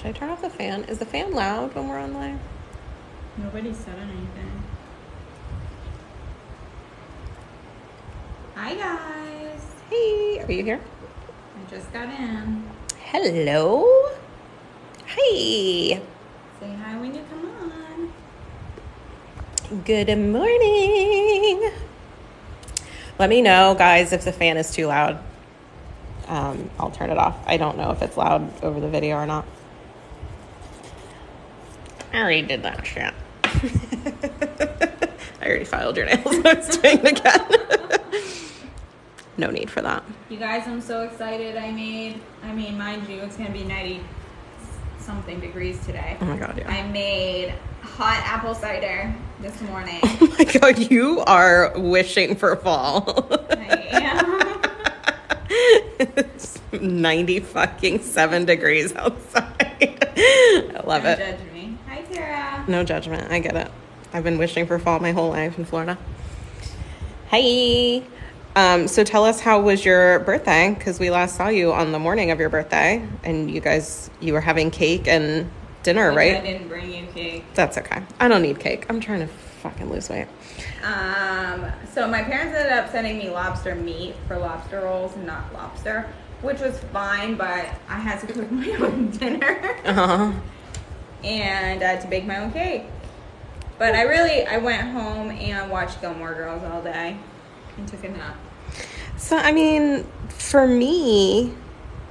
Should I turn off the fan? Is the fan loud when we're on live? Nobody said anything. Hi guys. Hey, are you here? I just got in. Hello. Hi. Say hi when you come on. Good morning. Let me know, guys, if the fan is too loud. I'll turn it off. I don't know if it's loud over the video or not. I already did that shit. I already filed your nails. I was doing it again. No need for that. You guys, I'm so excited. Mind you, it's going to be 90-something degrees today. Oh my God, yeah. I made hot apple cider this morning. Oh my God, you are wishing for fall. I am. It's 97 degrees outside. I love Don't it. judge me. Hi, Tara. No judgment. I get it. I've been wishing for fall my whole life in Florida. Hey. So tell us, how was your birthday? Because we last saw you on the morning of your birthday, and you were having cake and dinner, right? I didn't bring you cake. That's okay. I don't need cake. I'm trying to fucking lose weight. So my parents ended up sending me lobster meat for lobster rolls, not lobster, which was fine, but I had to cook my own dinner. Uh-huh. And I had to bake my own cake. But I went home and watched Gilmore Girls all day and took a nap. So, for me,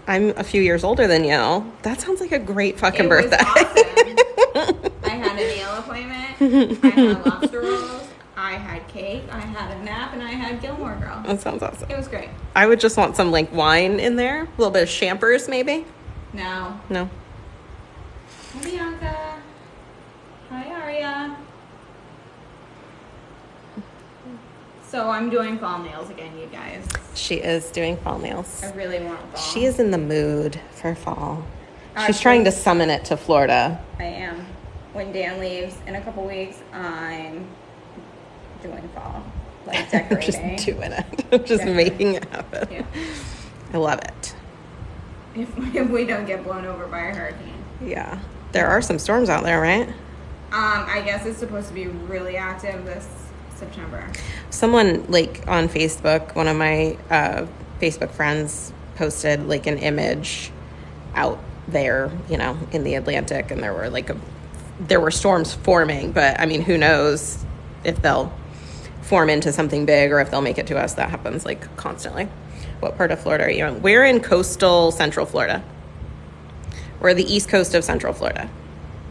I'm a few years older than you. That sounds like a great fucking birthday. Awesome. I had a nail appointment. I had lobster rolls. I had cake. I had a nap, and I had Gilmore Girls. That sounds awesome. It was great. I would just want some wine in there, a little bit of champers maybe. No. No. Hi, Bianca. Hi, Aria. So I'm doing fall nails again, you guys. She is doing fall nails. I really want fall. She is in the mood for fall. She's Actually, trying to summon it to Florida. I am. When Dan leaves in a couple weeks, I'm doing fall. Like decorating. Just doing it. Just making it happen. Yeah. I love it. If we don't get blown over by a hurricane. Yeah. There are some storms out there, right? I guess it's supposed to be really active this September. Someone on Facebook, one of my Facebook friends posted an image out there, in the Atlantic, and there were storms forming, but who knows if they'll form into something big or if they'll make it to us. That happens constantly. What part of Florida are you in? We're in coastal Central Florida. We're the east coast of Central Florida.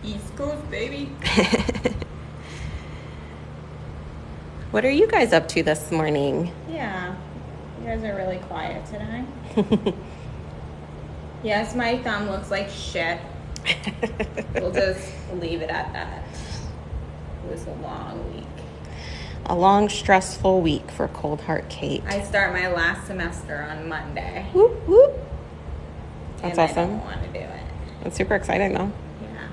East Coast, baby. What are you guys up to this morning? Yeah. You guys are really quiet today. Yes, my thumb looks like shit. We'll just leave it at that. It was a long week. A long, stressful week for Cold Heart Kate. I start my last semester on Monday. Whoop, whoop. That's awesome. I don't want to do it. That's super exciting, though. Yeah.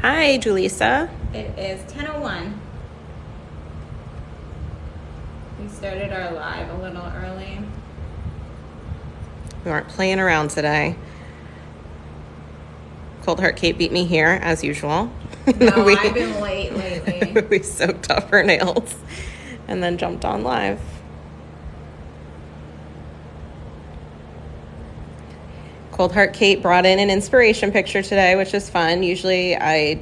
Hi, Julissa. It is 10:01. We started our live a little early. We weren't playing around today. Cold Heart Kate beat me here, as usual. No, I've been late lately. We soaked off her nails and then jumped on live. Cold Heart Kate brought in an inspiration picture today, which is fun. Usually I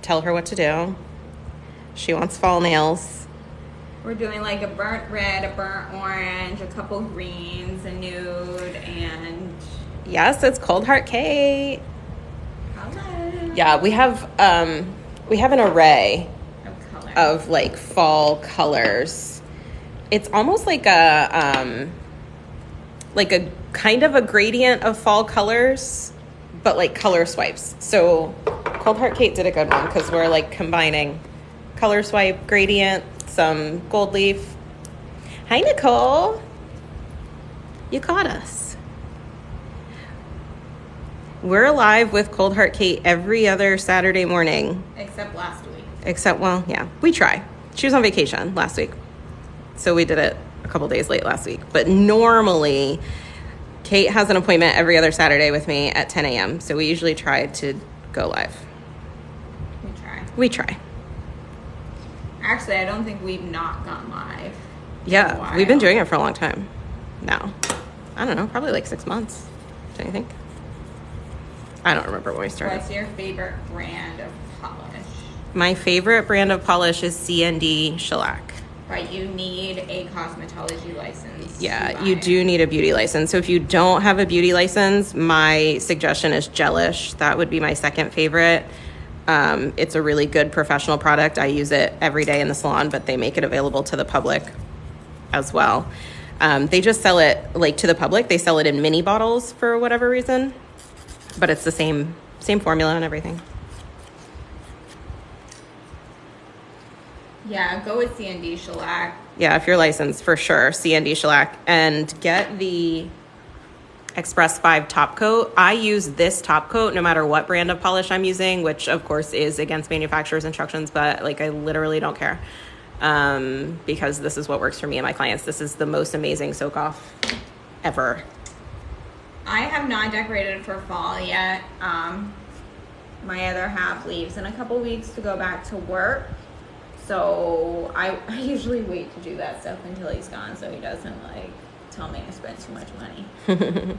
tell her what to do. She wants fall nails. We're doing a burnt red, a burnt orange, a couple greens, a nude, and... Yes, it's Cold Heart Kate. Hello. Yeah, we have an array Of color. of fall colors. It's almost like a kind of a gradient of fall colors, but color swipes. So Cold Heart Kate did a good one because we're combining color swipe, gradient, some gold leaf. Hi, Nicole. You caught us. We're live with Cold Heart Kate every other Saturday morning. Except last week. We try. She was on vacation last week, so we did it a couple days late last week. But normally, Kate has an appointment every other Saturday with me at 10 a.m. So we usually try to go live. We try. Actually, I don't think we've not gone live. Yeah, we've been doing it for a long time now. I don't know, probably like 6 months. Do you think? I don't remember when we started. What's your favorite brand of polish? My favorite brand of polish is C&D Shellac. But you need a cosmetology license. Yeah, you do need a beauty license. So if you don't have a beauty license, my suggestion is Gelish. That would be my second favorite. It's a really good professional product. I use it every day in the salon, but they make it available to the public as well. They just sell it like to the public. They sell it in mini bottles for whatever reason, but it's the same formula and everything. Yeah, go with C&D Shellac. Yeah, if you're licensed, for sure, C&D Shellac. And get the Express 5 top coat. I use this top coat no matter what brand of polish I'm using, which of course is against manufacturer's instructions, but like I literally don't care because this is what works for me and my clients. This is the most amazing soak off ever. I have not decorated for fall yet. My other half leaves in a couple weeks to go back to work. So I usually wait to do that stuff until he's gone so he doesn't like tell me I spent too much money.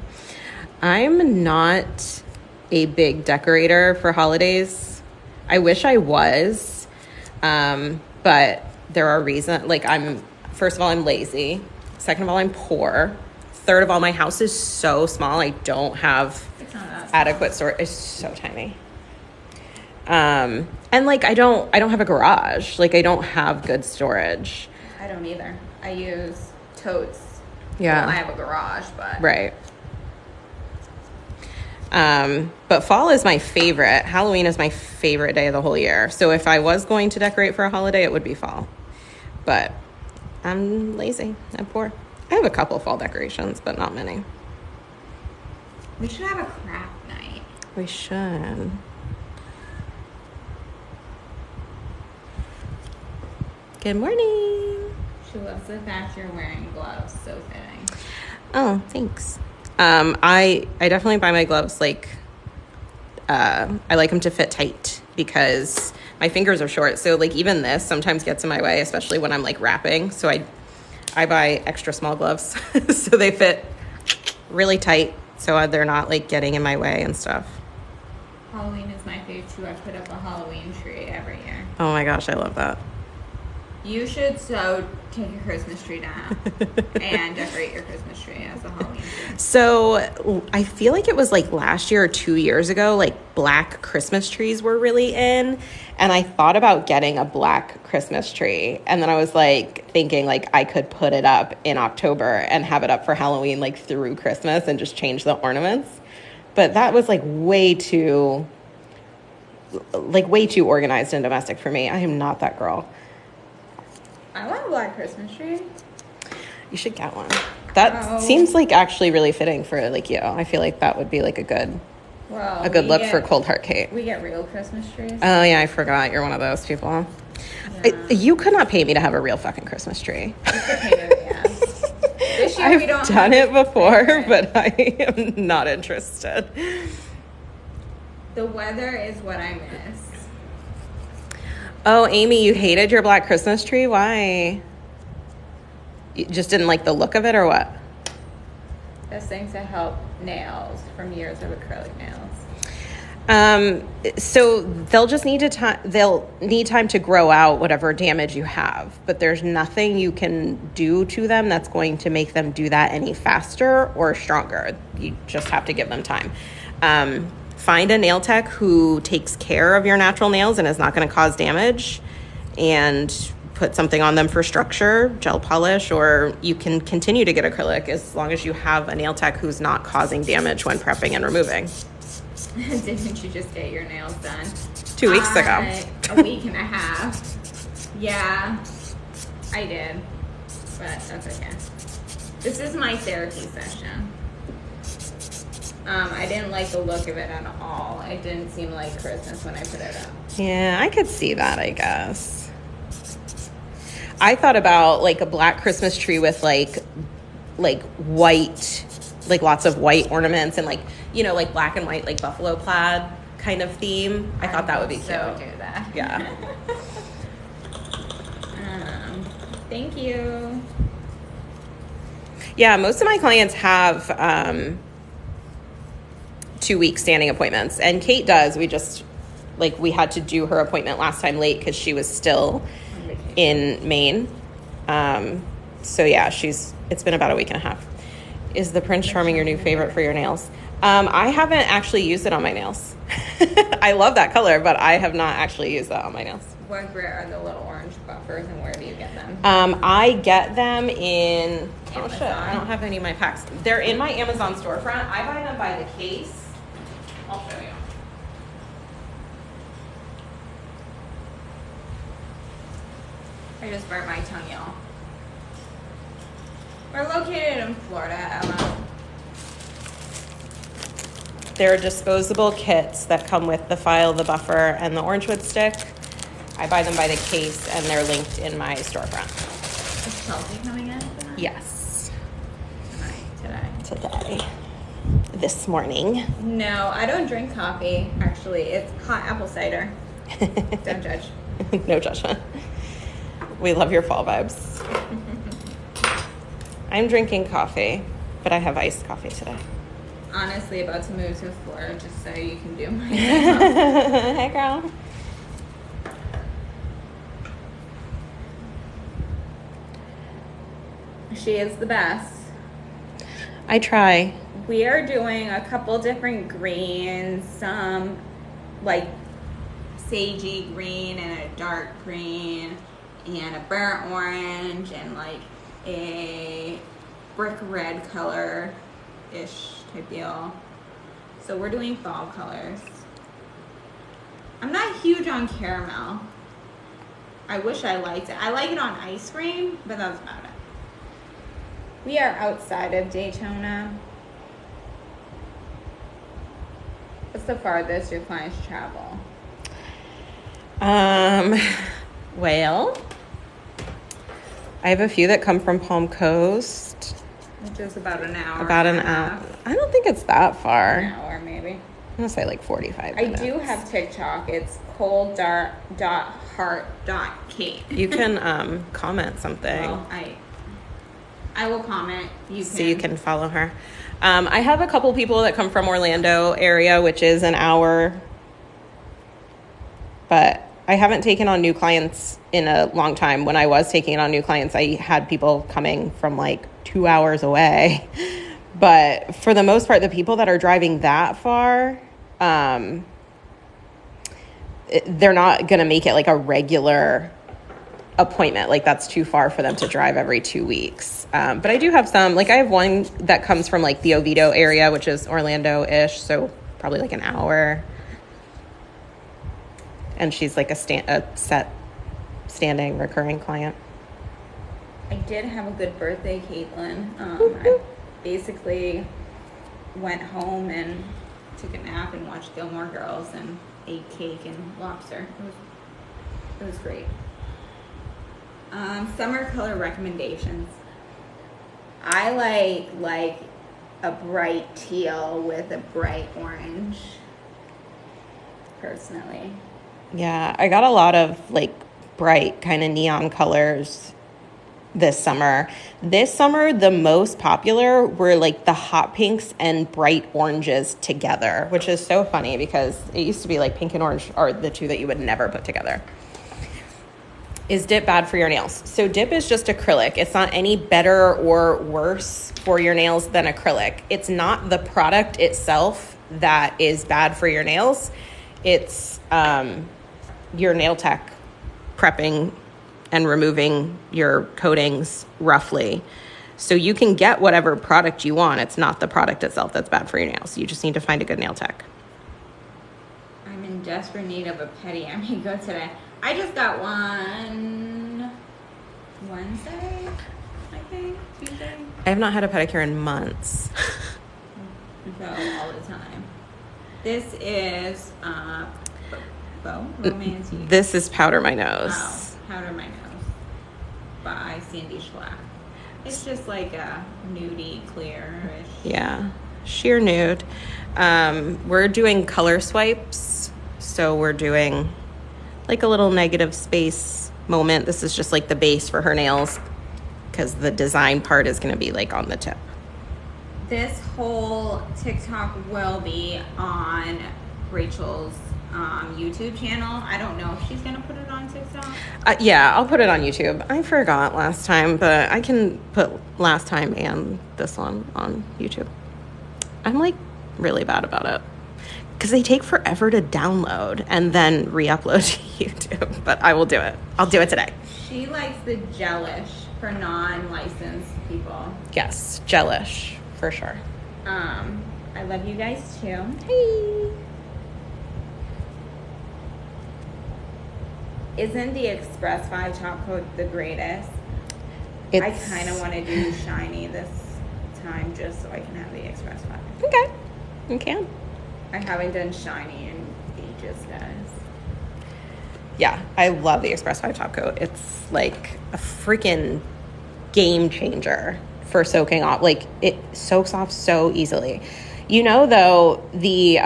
I'm not a big decorator for holidays. I wish I was, but there are reasons. Like first of all, I'm lazy. Second of all, I'm poor. Third of all, my house is so small. I don't have adequate storage. It's so tiny. And like I don't have a garage. Like I don't have good storage. I don't either. I use totes. Yeah. Well, I have a garage, but right. But fall is my favorite. Halloween is my favorite day of the whole year. So if I was going to decorate for a holiday, it would be fall. But I'm lazy. I'm poor. I have a couple fall decorations, but not many. We should have a craft night. We should. Good morning. She loves the fact you're wearing gloves. So fitting. Oh, thanks. I definitely buy my gloves like I like them to fit tight because my fingers are short. So like even this sometimes gets in my way, especially when I'm like wrapping. So I buy extra small gloves so they fit really tight so they're not like getting in my way and stuff. Halloween is my favorite too. I put up a Halloween tree every year. Oh my gosh, I love that. You should take your Christmas tree down and decorate your Christmas tree as a Halloween tree. So I feel like it was like last year or 2 years ago, like black Christmas trees were really in. And I thought about getting a black Christmas tree. And then I was like thinking like I could put it up in October and have it up for Halloween like through Christmas and just change the ornaments. But that was like way too organized and domestic for me. I am not that girl. I want a black Christmas tree. You should get one. That seems like actually really fitting for like you. I feel like that would be like a good look for Cold Heart Kate. We get real Christmas trees. Oh yeah, I forgot. You're one of those people. Yeah. You could not pay me to have a real fucking Christmas tree. This year I've done it before, but I am not interested. The weather is what I miss. Oh, Amy, you hated your black Christmas tree? Why? You just didn't like the look of it or what? This thing to help nails from years of acrylic nails. So they'll just need time to grow out whatever damage you have, but there's nothing you can do to them that's going to make them do that any faster or stronger. You just have to give them time. Find a nail tech who takes care of your natural nails and is not going to cause damage, and put something on them for structure, gel polish, or you can continue to get acrylic as long as you have a nail tech who's not causing damage when prepping and removing. Didn't you just get your nails done? 2 weeks ago. A week and a half. Yeah, I did, but that's okay. This is my therapy session. I didn't like the look of it at all. It didn't seem like Christmas when I put it up. Yeah, I could see that, I guess. I thought about like a black Christmas tree with like white like lots of white ornaments and like, you know, like black and white, like buffalo plaid kind of theme. I thought that would be cute. So do that. Yeah. Thank you. Yeah, most of my clients have 2-week standing appointments, and Kate does. We just, like, we had to do her appointment last time late because she was still in Maine. So yeah, it's been about a week and a half. Is the Prince Charming your new favorite for your nails? I haven't actually used it on my nails. I love that color, but I have not actually used that on my nails. What brand are the little orange buffers, and where do you get them? I get them in Amazon. Oh shit, I don't have any of my packs. They're in my Amazon storefront. I buy them by the case. I'll show you. I just burnt my tongue, y'all. We're located in Florida, Emma. They're disposable kits that come with the file, the buffer, and the orange wood stick. I buy them by the case, and they're linked in my storefront. Is Chelsea coming in tonight? Yes. Today. This morning. No, I don't drink coffee, actually. It's hot apple cider. Don't judge. No judgment. We love your fall vibes. I'm drinking coffee, but I have iced coffee today. Honestly, about to move to Florida just so you can do my Hey, girl. She is the best. I try. We are doing a couple different greens, some like sagey green and a dark green and a burnt orange and like a brick red color-ish type deal. So we're doing fall colors. I'm not huge on caramel. I wish I liked it. I like it on ice cream, but that's about it. We are outside of Daytona. What's the farthest your clients travel? Well, I have a few that come from Palm Coast. Which is about an hour. About an and a hour. half. I don't think it's that far. An hour, maybe. I'm gonna say like 45 I minutes. do have TikTok. It's cold.heart.kate. You can comment something. Well, I will comment. So you can follow her. I have a couple people that come from Orlando area, which is an hour. But I haven't taken on new clients in a long time. When I was taking on new clients, I had people coming from like 2 hours away. But for the most part, the people that are driving that far, they're not going to make it like a regular appointment. Like that's too far for them to drive every 2 weeks. But I do have some, like I have one that comes from like the Oviedo area, which is Orlando-ish. So probably like an hour. And she's like a set standing recurring client. I did have a good birthday, Caitlin. I basically went home and took a nap and watched Gilmore Girls and ate cake and lobster. It was great. Summer color recommendations. I like a bright teal with a bright orange, personally. Yeah, I got a lot of like bright kind of neon colors this summer. This summer, the most popular were like the hot pinks and bright oranges together, which is so funny because it used to be like pink and orange are the two that you would never put together. Is dip bad for your nails? So dip is just acrylic. It's not any better or worse for your nails than acrylic. It's not the product itself that is bad for your nails. It's your nail tech prepping and removing your coatings roughly. So you can get whatever product you want. It's not the product itself that's bad for your nails. You just need to find a good nail tech. I'm in desperate need of a pedi. I may go today. I just got one Wednesday, I think, Tuesday. I have not had a pedicure in months. Go all the time. This is Romantic. This is Powder My Nose. Oh, Powder My Nose by Sandy Schlack. It's just like a nudie clear-ish. Yeah, sheer nude. We're doing color swipes, so we're doing like a little negative space moment. This is just like the base for her nails because the design part is going to be like on the tip. This whole TikTok will be on Rachel's YouTube channel. I don't know if she's gonna put it on TikTok. Yeah, I'll put it on YouTube. I forgot last time, but I can put last time and this one on YouTube. I'm like really bad about it because they take forever to download and then re-upload to YouTube, but I will do it. I'll do it today. She likes the gelish for non-licensed people. Yes, gelish for sure. I love you guys too. Hey. Isn't the Express 5 top coat the greatest? I kind of want to do shiny this time just so I can have the Express 5. Okay, you can. I haven't done shiny in ages, guys. Yeah, I love the Express 5 top coat. It's like a freaking game changer for soaking off. Like, it soaks off so easily. You know, though, the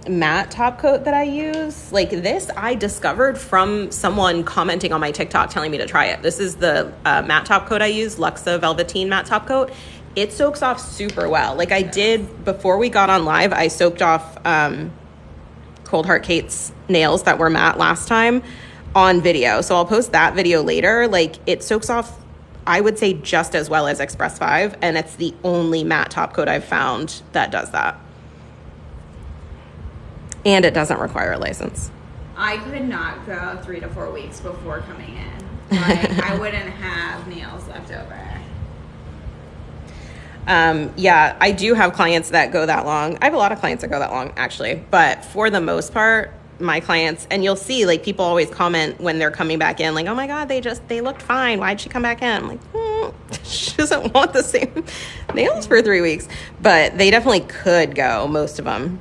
matte top coat that I use, like this, I discovered from someone commenting on my TikTok telling me to try it. This is the matte top coat I use, Luxa Velveteen matte top coat. It soaks off super well. Like I did before we got on live, I soaked off Cold Heart Kate's nails that were matte last time on video. So I'll post that video later. Like it soaks off, I would say, just as well as Express 5, and it's the only matte top coat I've found that does that. And it doesn't require a license. I could not go 3 to 4 weeks before coming in. Like, I wouldn't have nails left over. Yeah, I do have clients that go that long. I have a lot of clients that go that long, actually. But for the most part, my clients, and you'll see, like, people always comment when they're coming back in, like, oh my God, they looked fine. Why'd she come back in? I'm like, she doesn't want the same nails for 3 weeks. But they definitely could go, most of them.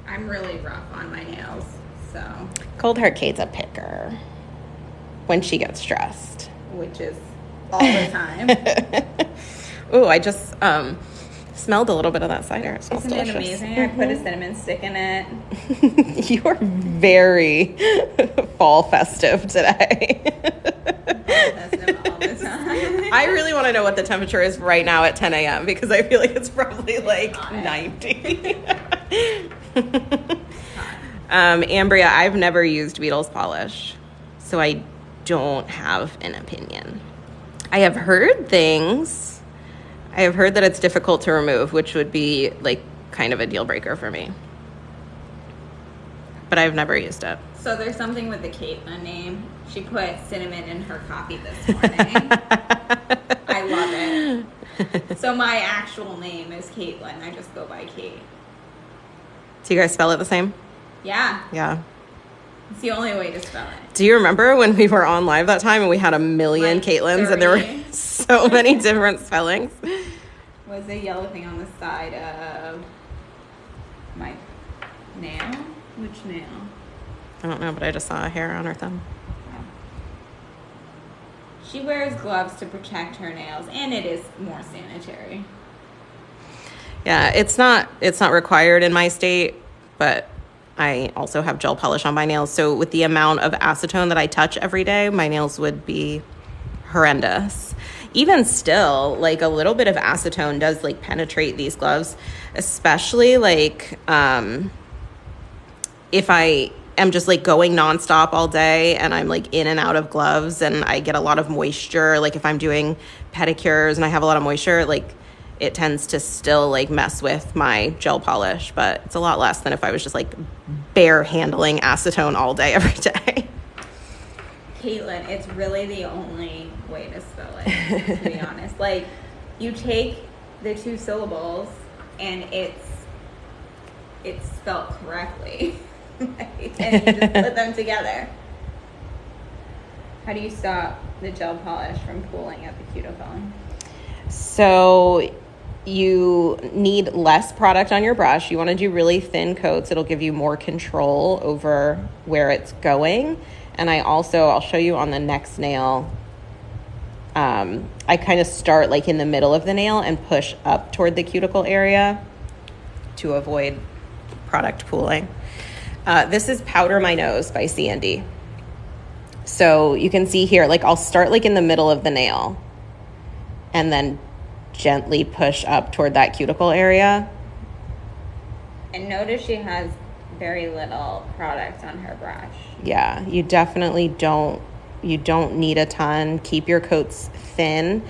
I'm really rough on my nails, so. Cold Heart Kate's a picker when she gets stressed. Which is all the time. Ooh, I just smelled a little bit of that cider. It smells Isn't delicious. it amazing? I put a cinnamon stick in it. You are very fall festive today. All the time. I really want to know what the temperature is right now at 10 a.m. because I feel like it's probably like 90. Ambria, I've never used Beetles polish, so I don't have an opinion. I have heard things. I have heard that it's difficult to remove, which would be like kind of a deal breaker for me. But I've never used it. So there's something with the Caitlin name. She put cinnamon in her coffee this morning. I love it. So my actual name is Caitlin. I just go by Kate. Do you guys spell it the same? Yeah. Yeah. It's the only way to spell it. Do you remember when we were on live that time and we had a million Like Caitlins and there were 30. so many different spellings? Was the yellow thing on the side of my nail? Which nail? I don't know, but I just saw a hair on her thumb. She wears gloves to protect her nails, and it is more sanitary. Yeah, it's not required in my state, but I also have gel polish on my nails. So with the amount of acetone that I touch every day, my nails would be horrendous. Even still, like a little bit of acetone does like penetrate these gloves, especially like if I am just like going nonstop all day and I'm like in and out of gloves and I get a lot of moisture, like if I'm doing pedicures and I have a lot of moisture, like it tends to still like mess with my gel polish, but it's a lot less than if I was just like bare handling acetone all day every day. Caitlin, it's really the only way to spell it, to be honest. Like, you take the two syllables and it's spelled correctly. And you just put them together. How do you stop the gel polish from pooling at the cuticle? So you need less product on your brush. You want to do really thin coats. It'll give you more control over where it's going. And I'll show you on the next nail. I kind of start like in the middle of the nail and push up toward the cuticle area to avoid product pooling. This is Powder My Nose by C&D. So you can see here, like I'll start like in the middle of the nail and then gently push up toward that cuticle area. And notice she has very little product on her brush. Yeah, you definitely don't need a ton. Keep your coats thin.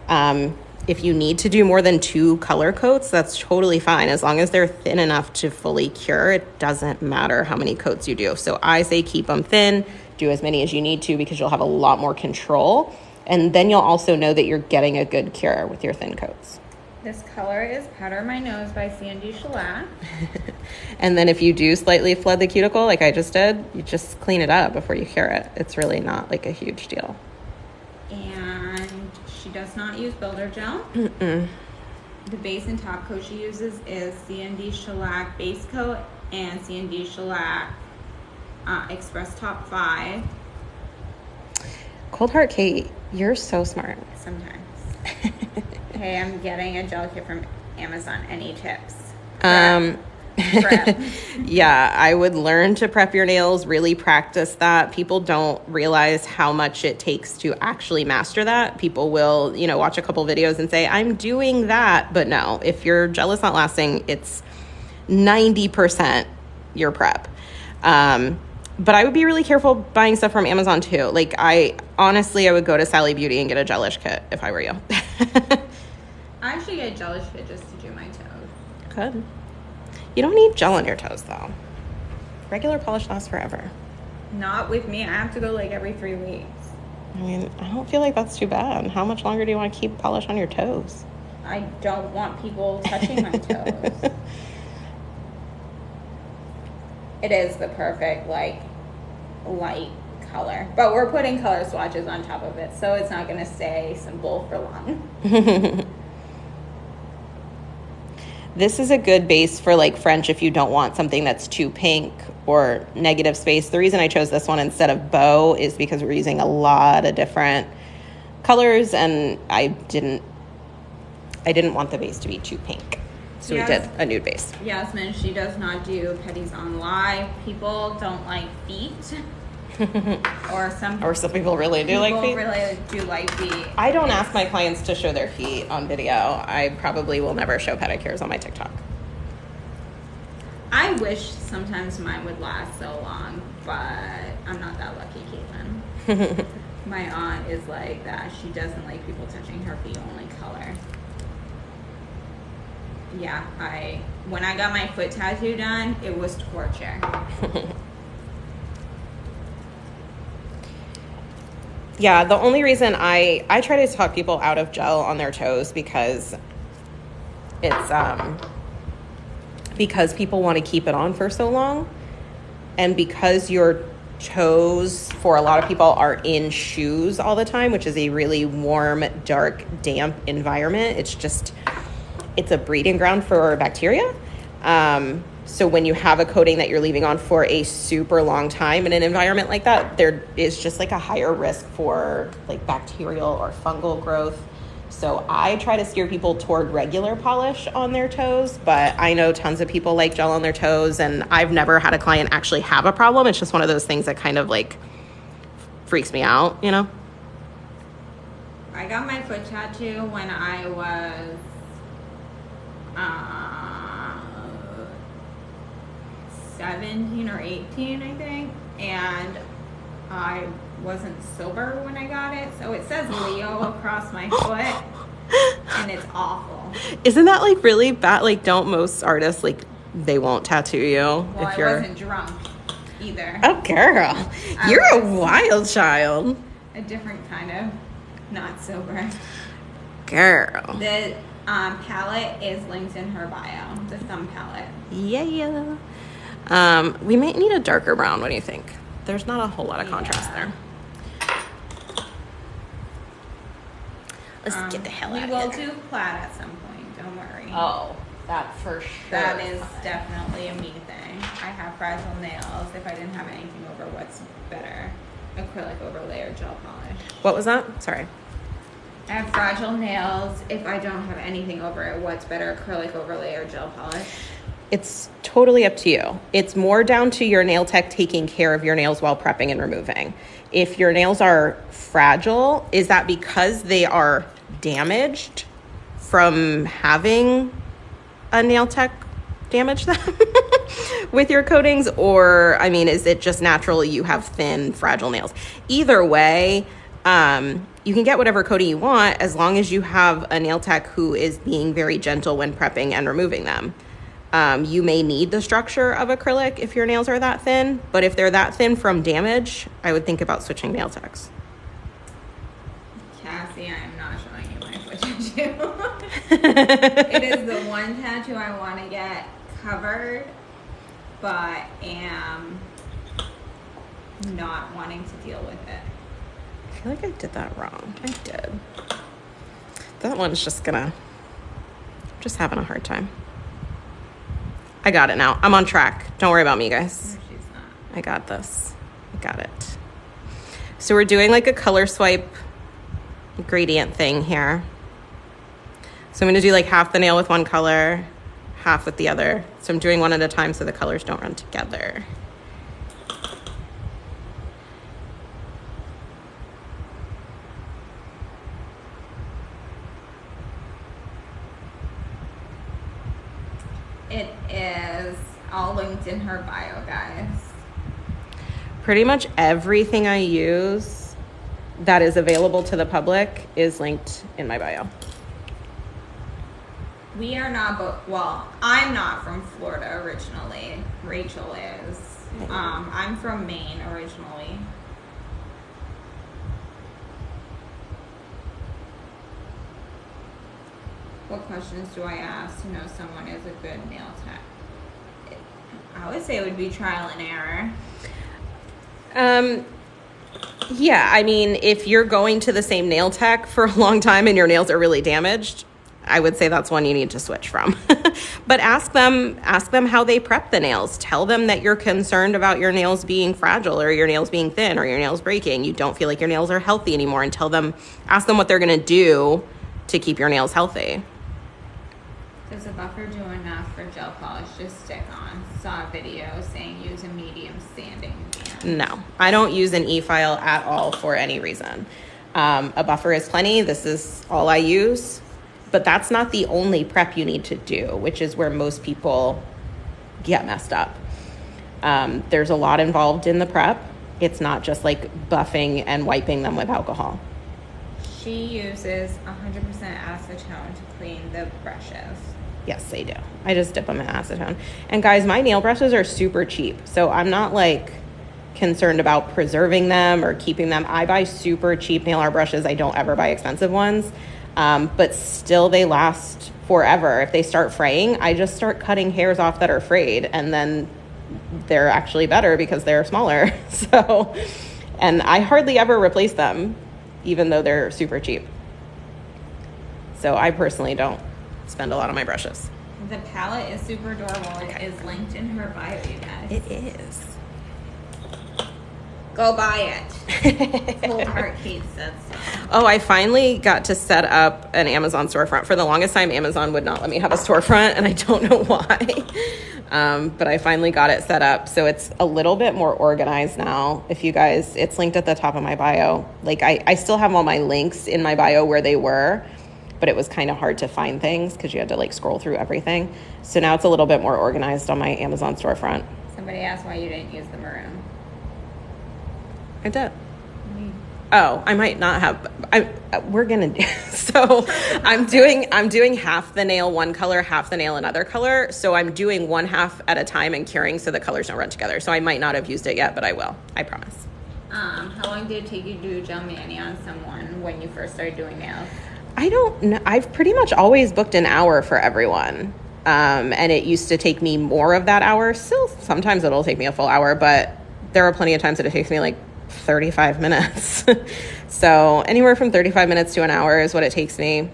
If you need to do more than 2 color coats, that's totally fine. As long as they're thin enough to fully cure, it doesn't matter how many coats you do. So I say keep them thin, do as many as you need to because you'll have a lot more control. And then you'll also know that you're getting a good cure with your thin coats. This color is Powder My Nose by C&D Shellac. And then if you do slightly flood the cuticle like I just did, you just clean it up before you cure it. It's really not like a huge deal. And she does not use builder gel. Mm-mm. The base and top coat she uses is C&D Shellac base coat and C&D Shellac Express Top 5. Cold Heart Kate, you're so smart. Sometimes. Hey, I'm getting a gel kit from Amazon. Any tips? Prep. Yeah, I would learn to prep your nails, really practice that. People don't realize how much it takes to actually master that. People will, watch a couple videos and say, I'm doing that. But no, if your gel is not lasting, it's 90% your prep. But I would be really careful buying stuff from Amazon too. Like I would go to Sally Beauty and get a gelish kit if I were you. I actually get a gelish kit just to do my toes. Good. You don't need gel on your toes though. Regular polish lasts forever. Not with me. I have to go like every 3 weeks. I mean, I don't feel like that's too bad. How much longer do you want to keep polish on your toes? I don't want people touching my toes. It is the perfect light color, but we're putting color swatches on top of it, so it's not going to stay simple for long. This is a good base for like French if you don't want something that's too pink or negative space. The reason I chose this one instead of Bow is because we're using a lot of different colors and I didn't want the base to be too pink. So yes, we did a nude base. Yasmin, she does not do petties on live. People don't like feet. or some people really do like feet. People really do like feet. I don't ask my clients to show their feet on video. I probably will never show pedicures on my TikTok. I wish sometimes mine would last so long, but I'm not that lucky, Caitlin. My aunt is like that. She doesn't like people touching her feet, only color. Yeah, when I got my foot tattoo done, it was torture. Yeah, the only reason I try to talk people out of gel on their toes because it's because people want to keep it on for so long, and because your toes for a lot of people are in shoes all the time, which is a really warm, dark, damp environment. It's a breeding ground for bacteria. So when you have a coating that you're leaving on for a super long time in an environment like that, there is just like a higher risk for like bacterial or fungal growth. So I try to steer people toward regular polish on their toes, but I know tons of people like gel on their toes, and I've never had a client actually have a problem. It's just one of those things that kind of like freaks me out, I got my foot tattoo when I was 17 or 18, I think, and I wasn't sober when I got it, so it says Leo across my foot, and it's awful. Isn't that like really bad? Like, don't most artists, like, they won't tattoo you? Well, I wasn't drunk either. Oh, girl, you're a wild child. A different kind of not sober. Girl. The palette is linked in her bio, the thumb palette. Yeah. We might need a darker brown. What do you think? There's not a whole lot of contrast there. Let's get the hell out of here. We will do plaid at some point. Don't worry. Oh, that for sure. That is definitely a me thing. I have fragile nails. If I didn't have anything over, what's better? Acrylic over layer gel polish. What was that? Sorry. I have fragile nails. If I don't have anything over it, what's better, acrylic overlay or gel polish? It's totally up to you. It's more down to your nail tech taking care of your nails while prepping and removing. If your nails are fragile, is that because they are damaged from having a nail tech damage them with your coatings? Or, I mean, is it just naturally you have thin, fragile nails? Either way, you can get whatever coating you want as long as you have a nail tech who is being very gentle when prepping and removing them. You may need the structure of acrylic if your nails are that thin, but if they're that thin from damage, I would think about switching nail techs. Cassie, I am not showing you my foot tattoo. It is the one tattoo I want to get covered, but am not wanting to deal with it. I feel like I did that wrong. I did. That one's just having a hard time. I got it now. I'm on track. Don't worry about me, guys. No, she's not. I got this. I got it. So we're doing like a color swipe gradient thing here. So I'm going to do like half the nail with one color, half with the other. So I'm doing one at a time so the colors don't run together. It is all linked in her bio, guys. Pretty much everything I use that is available to the public is linked in my bio. We are not, well, I'm not from Florida originally. Rachel is. I'm from Maine originally. What questions do I ask to know someone is a good nail tech? I would say it would be trial and error. Yeah, I mean, if you're going to the same nail tech for a long time and your nails are really damaged, I would say that's one you need to switch from. But ask them how they prep the nails. Tell them that you're concerned about your nails being fragile or your nails being thin or your nails breaking. You don't feel like your nails are healthy anymore, and ask them what they're going to do to keep your nails healthy. Does a buffer do enough for gel polish to stick on? Saw a video saying use a medium sanding band. No, I don't use an e-file at all for any reason. A buffer is plenty. This is all I use. But that's not the only prep you need to do, which is where most people get messed up. There's a lot involved in the prep. It's not just like buffing and wiping them with alcohol. She uses 100% acetone to clean the brushes. Yes, they do. I just dip them in acetone. And guys, my nail brushes are super cheap. So I'm not like concerned about preserving them or keeping them. I buy super cheap nail art brushes. I don't ever buy expensive ones. But still they last forever. If they start fraying, I just start cutting hairs off that are frayed, and then they're actually better because they're smaller. So, and I hardly ever replace them, even though they're super cheap. So I personally don't spend a lot on my brushes. The palette is super adorable. It is linked in her bio, you guys. It is. Go buy it. Cold Heart Kate said so. Oh, I finally got to set up an Amazon storefront. For the longest time, Amazon would not let me have a storefront, and I don't know why. But I finally got it set up. So it's a little bit more organized now. If you guys, it's linked at the top of my bio. Like I still have all my links in my bio where they were, but it was kind of hard to find things because you had to like scroll through everything. So now it's a little bit more organized on my Amazon storefront. Somebody asked why you didn't use the maroon. I did. Oh, I might not have. We're gonna do. So I'm doing half the nail one color, half the nail another color. So I'm doing one half at a time and curing so the colors don't run together. So I might not have used it yet, but I will. I promise. How long did it take you to do gel mani on someone when you first started doing nails? I don't know. I've pretty much always booked an hour for everyone. And it used to take me more of that hour. Still, sometimes it'll take me a full hour, but there are plenty of times that it takes me like 35 minutes. So anywhere from 35 minutes to an hour is what it takes me.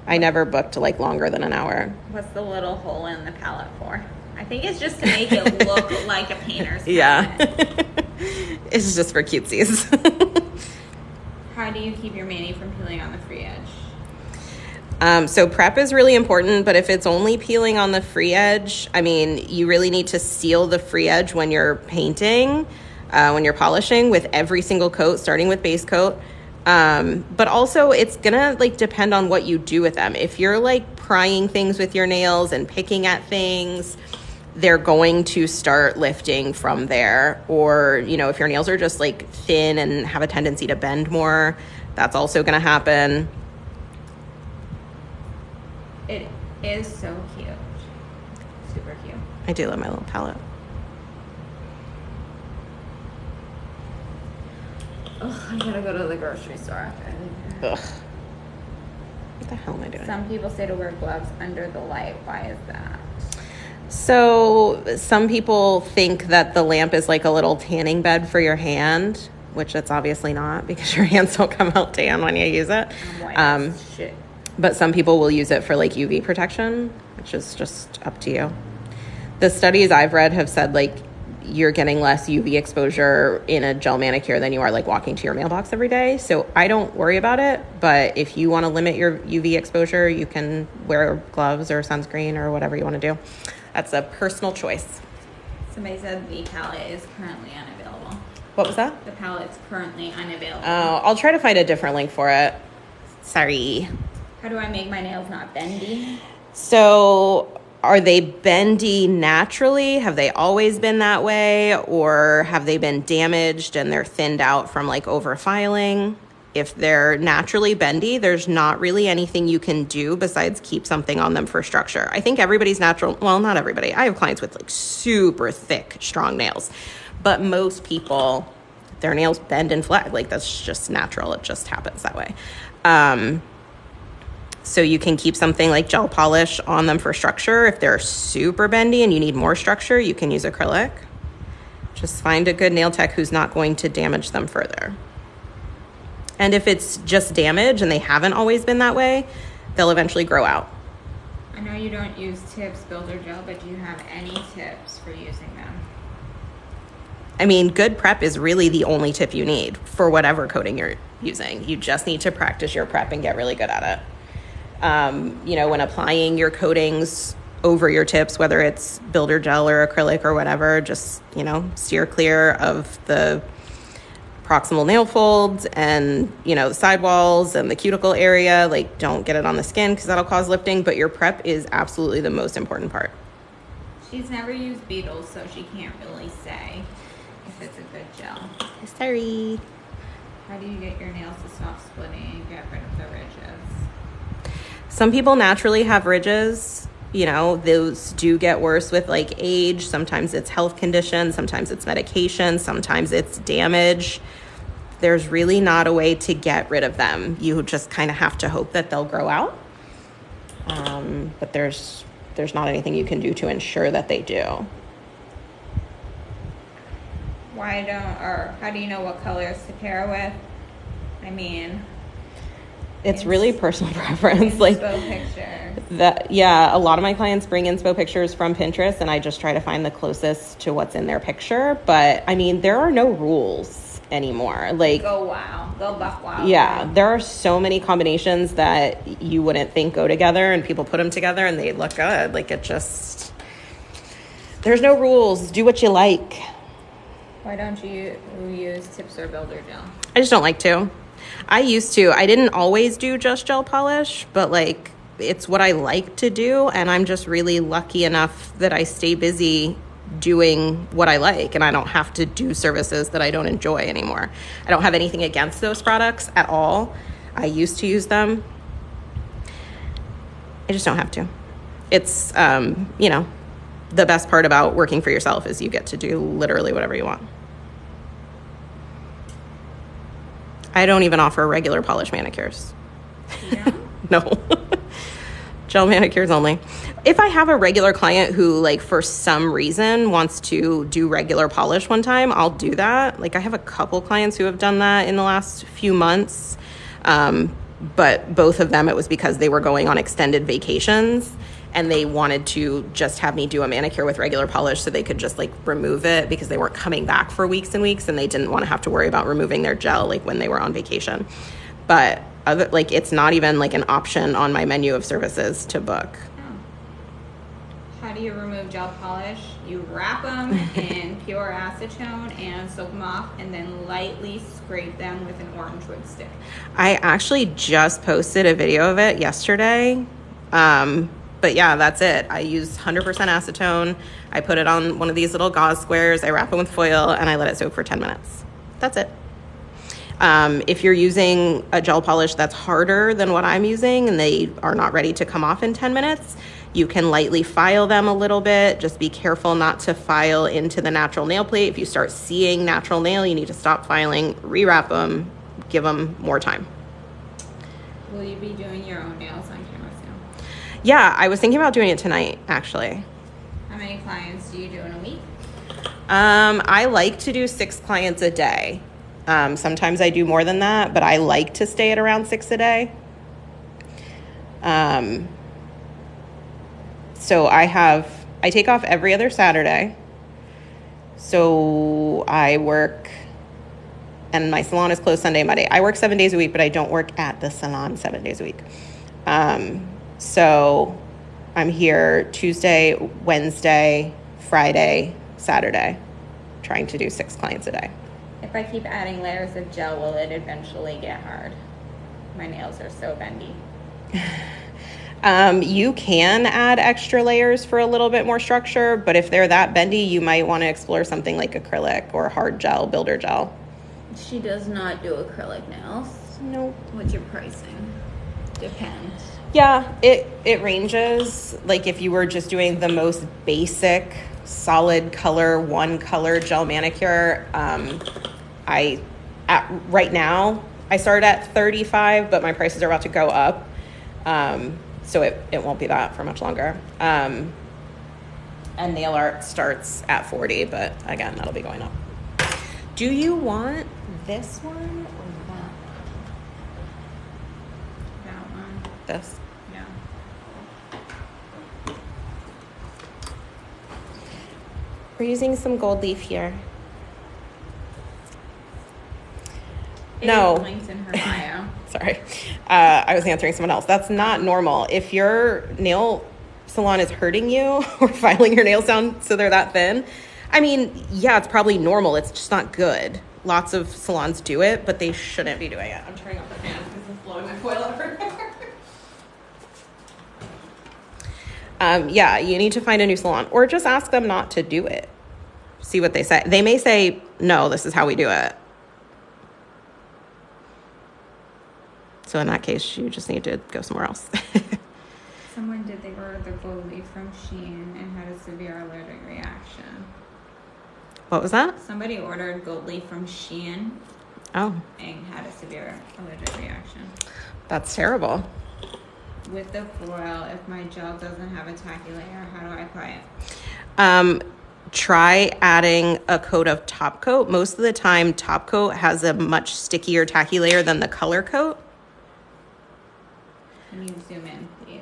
I never booked like longer than an hour. What's the little hole in the palette for? I think it's just to make it look like a painter's palette. Yeah. It's just for cutesies. How do you keep your mani from peeling on the free edge? So prep is really important, but if it's only peeling on the free edge, I mean, you really need to seal the free edge when you're painting, when you're polishing with every single coat, starting with base coat. But also it's gonna like depend on what you do with them. If you're like prying things with your nails and picking at things, they're going to start lifting from there. Or, you know, if your nails are just like thin and have a tendency to bend more, that's also gonna happen. It is so cute. Super cute. I do love my little palette. Oh, I gotta go to the grocery store after. Ugh. What the hell am I doing? Some people say to wear gloves under the light. Why is that? So some people think that the lamp is like a little tanning bed for your hand, which it's obviously not because your hands don't come out tan when you use it. I'm white as shit. But some people will use it for like UV protection, which is just up to you. The studies I've read have said like you're getting less UV exposure in a gel manicure than you are like walking to your mailbox every day. So I don't worry about it. But if you want to limit your UV exposure, you can wear gloves or sunscreen or whatever you want to do. That's a personal choice. Somebody said the palette is currently unavailable. What was that? The palette's currently unavailable. Oh, I'll try to find a different link for it. Sorry. How do I make my nails not bendy? So are they bendy naturally? Have they always been that way? Or have they been damaged and they're thinned out from like over filing? If they're naturally bendy, there's not really anything you can do besides keep something on them for structure. I think everybody's natural. Well, not everybody. I have clients with like super thick, strong nails. But most people, their nails bend and flag. Like that's just natural. It just happens that way. So you can keep something like gel polish on them for structure. If they're super bendy and you need more structure, you can use acrylic. Just find a good nail tech who's not going to damage them further. And if it's just damage and they haven't always been that way, they'll eventually grow out. I know you don't use tips, builder gel, but do you have any tips for using them? I mean, good prep is really the only tip you need for whatever coating you're using. You just need to practice your prep and get really good at it. You know, when applying your coatings over your tips, whether it's builder gel or acrylic or whatever, just, you know, steer clear of the proximal nail folds and, you know, the sidewalls and the cuticle area. Like, don't get it on the skin because that'll cause lifting, but your prep is absolutely the most important part. She's never used Beetles, so she can't really say if it's a good gel. Sorry. How do you get your nails to stop splitting and get rid of the ridges? Some people naturally have ridges. You know, those do get worse with like age. Sometimes it's health conditions, sometimes it's medication, sometimes it's damage. There's really not a way to get rid of them. You just kind of have to hope that they'll grow out. But there's not anything you can do to ensure that they do. How do you know what colors to pair with? I mean, it's really personal preference. Like pictures. that, yeah. A lot of my clients bring inspo pictures from Pinterest, and I just try to find the closest to what's in their picture. But I mean, there are no rules anymore. Like go wow, go buck wow. Yeah, there are so many combinations that you wouldn't think go together, and people put them together and they look good. Like it just, there's no rules. Do what you like. Why don't you use tips or builder gel? I just don't like to. I used to. I didn't always do just gel polish, but like it's what I like to do, and I'm just really lucky enough that I stay busy doing what I like, and I don't have to do services that I don't enjoy anymore. I don't have anything against those products at all. I used to use them. I just don't have to. It's, you know, the best part about working for yourself is you get to do literally whatever you want. I don't even offer regular polish manicures. Yeah? No. Gel manicures only. If I have a regular client who, like, for some reason wants to do regular polish one time, I'll do that. Like, I have a couple clients who have done that in the last few months. But both of them, it was because they were going on extended vacations and they wanted to just have me do a manicure with regular polish so they could just like remove it because they weren't coming back for weeks and weeks, and they didn't want to have to worry about removing their gel like when they were on vacation. But like it's not even like an option on my menu of services to book. How do you remove gel polish? You wrap them in pure acetone and soak them off, and then lightly scrape them with an orange wood stick. I actually just posted a video of it yesterday. But yeah, that's it. I use 100% acetone. I put it on one of these little gauze squares. I wrap it with foil and I let it soak for 10 minutes. That's it. If you're using a gel polish that's harder than what I'm using and they are not ready to come off in 10 minutes, you can lightly file them a little bit. Just be careful not to file into the natural nail plate. If you start seeing natural nail, you need to stop filing, rewrap them, give them more time. Will you be doing your own nails on camera soon? Yeah, I was thinking about doing it tonight, actually. How many clients do you do in a week? I like to do 6 clients a day. Sometimes I do more than that, but I like to stay at around 6 a day. So I take off every other Saturday. So I work, and my salon is closed Sunday, Monday. I work 7 days a week, but I don't work at the salon 7 days a week. So I'm here Tuesday, Wednesday, Friday, Saturday, trying to do 6 clients a day. If I keep adding layers of gel, will it eventually get hard? My nails are so bendy. You can add extra layers for a little bit more structure, but if they're that bendy, you might want to explore something like acrylic or hard gel, builder gel. She does not do acrylic nails. Nope. What's your pricing? Depends. Yeah, it ranges. Like if you were just doing the most basic solid color, one color gel manicure, right now I start at $35, but my prices are about to go up. So it won't be that for much longer. And nail art starts at $40, but again, that'll be going up. Do you want this one or that? That one. This? Yeah. We're using some gold leaf here. No. It links in her bio. Sorry. I was answering someone else. That's not normal. If your nail salon is hurting you or filing your nails down so they're that thin, I mean, yeah, it's probably normal. It's just not good. Lots of salons do it, but they shouldn't be doing it. I'm turning off the fan because it's blowing my foil everywhere. Yeah, you need to find a new salon or just ask them not to do it. See what they say. They may say, no, this is how we do it. So in that case, you just need to go somewhere else. Someone did, they ordered the gold leaf from Shein and had a severe allergic reaction. What was that? Somebody ordered gold leaf from Shein Oh, and had a severe allergic reaction. that's terrible. With the foil, if my gel doesn't have a tacky layer, how do I apply it? Try adding a coat of top coat. Most of the time, top coat has a much stickier tacky layer than the color coat. Can you zoom in, please?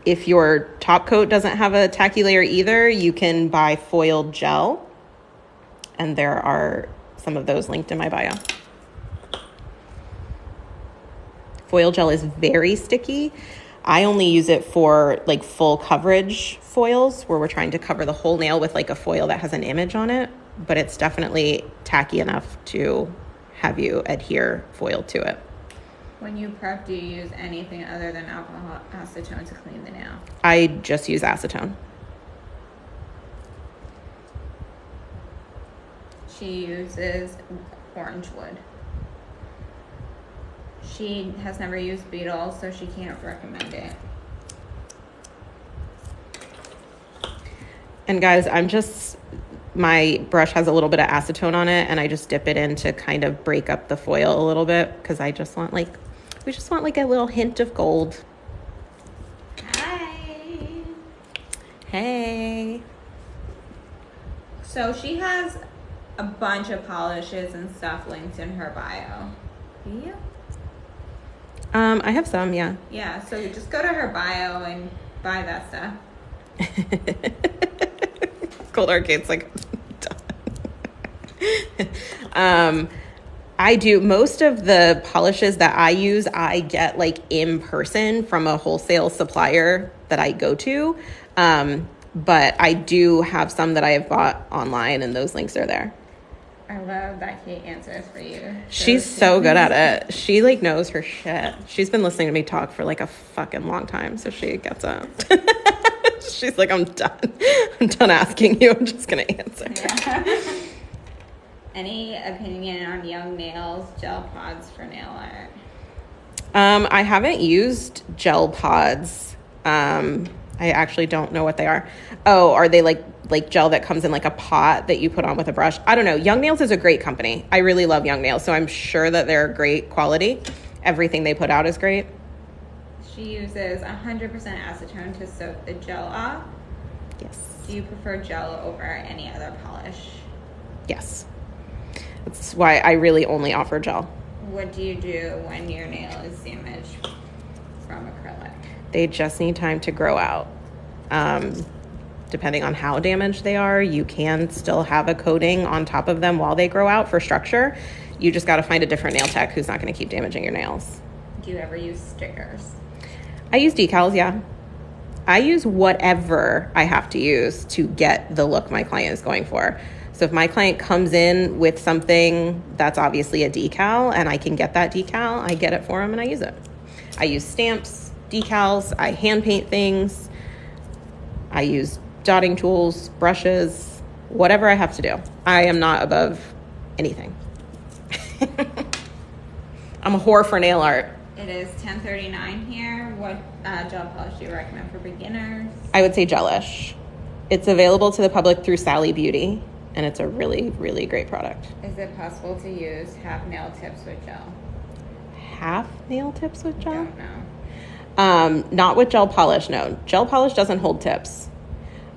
If your top coat doesn't have a tacky layer either, you can buy foiled gel. And there are some of those linked in my bio. Foil gel is very sticky. I only use it for like full coverage foils where we're trying to cover the whole nail with like a foil that has an image on it, but it's definitely tacky enough to have you adhere foil to it. When you prep, do you use anything other than alcohol acetone to clean the nail? I just use acetone. She uses orange wood. She has never used Beetle, so she can't recommend it. And guys, my brush has a little bit of acetone on it and I just dip it in to kind of break up the foil a little bit because we just want like a little hint of gold. Hi. Hey. So she has a bunch of polishes and stuff linked in her bio. Do you? I have some, yeah. Yeah, so just go to her bio and buy that stuff. Cold Arcade's like I do most of the polishes that I use, I get like in person from a wholesale supplier that I go to. But I do have some that I have bought online, and those links are there. I love that Kate answers for you. She's so good at it. She like knows her shit. She's been listening to me talk for like a fucking long time, so she gets it. She's like, I'm done. I'm done asking you. I'm just gonna answer. Yeah. Any opinion on Young Nails gel pods for nail art? I haven't used gel pods. I actually don't know what they are. Oh, are they like gel that comes in like a pot that you put on with a brush? I don't know. Young Nails is a great company. I really love Young Nails, so I'm sure that they're great quality. Everything they put out is great. She uses 100% acetone to soak the gel off. Yes. Do you prefer gel over any other polish? Yes. That's why I really only offer gel. What do you do when your nail is damaged from acrylic? They just need time to grow out. Depending on how damaged they are, you can still have a coating on top of them while they grow out for structure. You just got to find a different nail tech who's not going to keep damaging your nails. Do you ever use stickers? I use decals, yeah. I use whatever I have to use to get the look my client is going for. So if my client comes in with something that's obviously a decal and I can get that decal, I get it for them and I use it. I use stamps, decals, I hand paint things. I use dotting tools, brushes, whatever I have to do. I am not above anything. I'm a whore for nail art. It is 10:39 here. What gel polish do you recommend for beginners? I would say Gelish. It's available to the public through Sally Beauty, and it's a really, really great product. Is it possible to use half nail tips with gel? Half nail tips with gel? Don't know. Not with gel polish, no. Gel polish doesn't hold tips.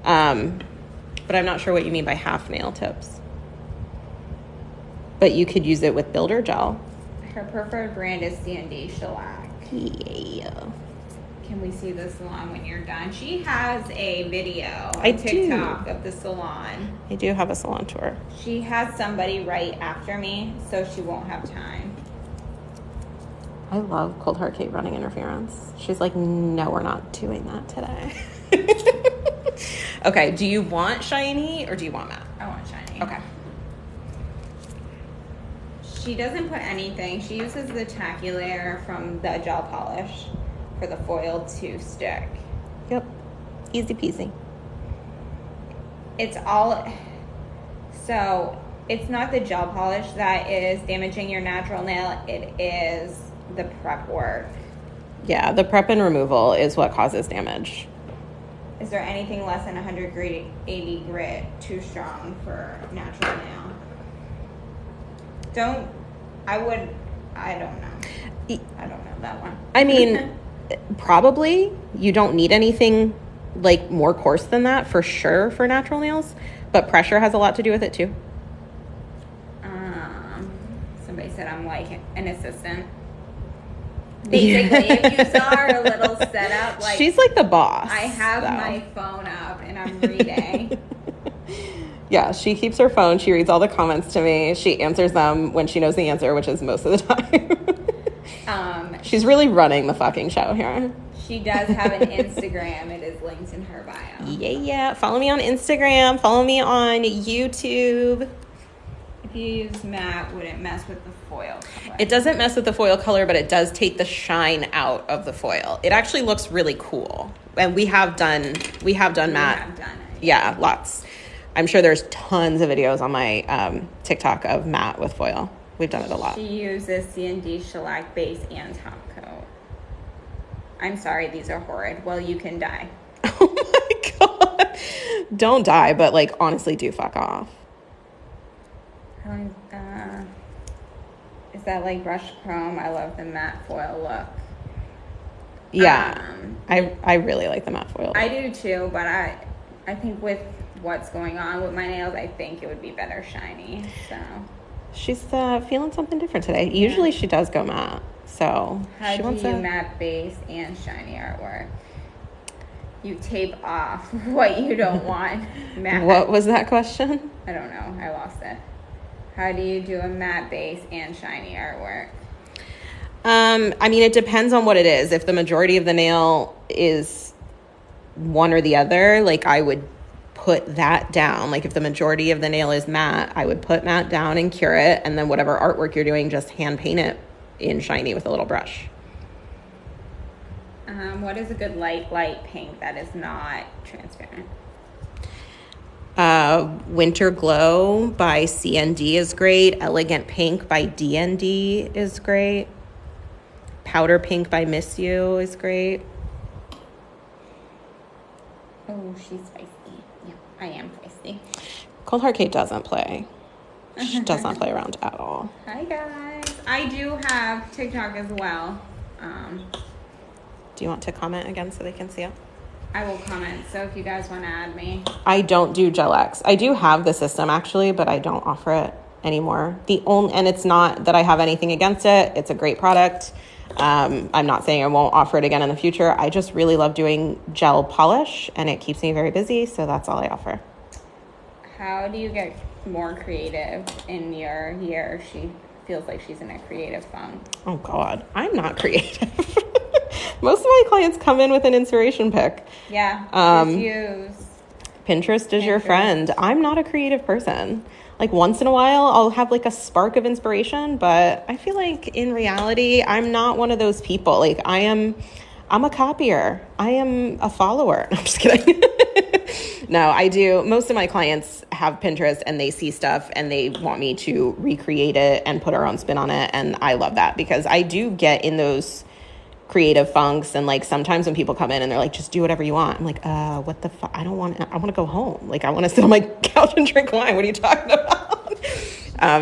But I'm not sure what you mean by half nail tips. But you could use it with builder gel. Her preferred brand is C&D Shellac. Yeah. Can we see the salon when you're done? She has a video on I TikTok do. of the salon. I do have a salon tour. She has somebody right after me, so she won't have time. I love Cold Heart Kate running interference. She's like, no, we're not doing that today. Okay, do you want shiny or do you want matte? I want shiny. Okay. She doesn't put anything. She uses the tacky layer from the gel polish for the foil to stick. Yep. Easy peasy. It's all... So, it's not the gel polish that is damaging your natural nail. It is the prep work. Yeah, the prep and removal is what causes damage. Is there anything less than 180 grit too strong for natural nail? I don't know. I don't know that one. I mean, probably you don't need anything like more coarse than that for sure for natural nails, but pressure has a lot to do with it too. Somebody said I'm like an assistant. Basically, if you saw her little setup, like she's like the boss. I have my phone up and I'm reading. Yeah, she keeps her phone. She reads all the comments to me. She answers them when she knows the answer, which is most of the time. She's really running the fucking show here. She does have an Instagram. It is linked in her bio. Yeah. Follow me on Instagram. Follow me on YouTube. If you use matte, would it mess with the foil color? It doesn't mess with the foil color, but it does take the shine out of the foil. It actually looks really cool. And we have done matte. We have done it. Yeah, lots. I'm sure there's tons of videos on my TikTok of matte with foil. We've done it a lot. She uses C&D Shellac base and top coat. I'm sorry, these are horrid. Well, you can die. Oh my God. Don't die, but like honestly do fuck off. Is that like brushed chrome? I love the matte foil look. Yeah. I really like the matte foil. I do too, but I think with what's going on with my nails. I think it would be better shiny. So she's feeling something different today. Usually she does go matte. So how she do wants you a matte base and shiny artwork? You tape off what you don't want matte. What was that question? I don't know. I lost it. How do you do a matte base and shiny artwork? I mean, it depends on what it is. If the majority of the nail is one or the other, like I would put that down. Like if the majority of the nail is matte, I would put matte down and cure it. And then whatever artwork you're doing, just hand paint it in shiny with a little brush. What is a good light pink that is not transparent? Winter Glow by CND is great. Elegant Pink by DND is great. Powder Pink by Miss You is great. Oh, she's feisty. Yeah, I am feisty. Cold Hard Kate doesn't play. She does not play around at all. Hi, guys. I do have TikTok as well. Do you want to comment again so they can see it? I will comment, so if you guys want to add me. I don't do Gel X. I do have the system actually, but I don't offer it anymore. And it's not that I have anything against it. It's a great product. I'm not saying I won't offer it again in the future. I just really love doing gel polish and it keeps me very busy. So that's all I offer. How do you get more creative in your year? She feels like she's in a creative funk. Oh God, I'm not creative. Most of my clients come in with an inspiration pick. Yeah. Just use Pinterest is your friend. I'm not a creative person. Like once in a while, I'll have like a spark of inspiration, but I feel like in reality, I'm not one of those people. Like I'm a copier. I am a follower. I'm just kidding. No, I do. Most of my clients have Pinterest and they see stuff and they want me to recreate it and put our own spin on it. And I love that because I do get in those creative funks. And like sometimes when people come in and they're like, just do whatever you want. I'm like, what the fuck? I want to go home. Like I want to sit on my couch and drink wine. What are you talking about?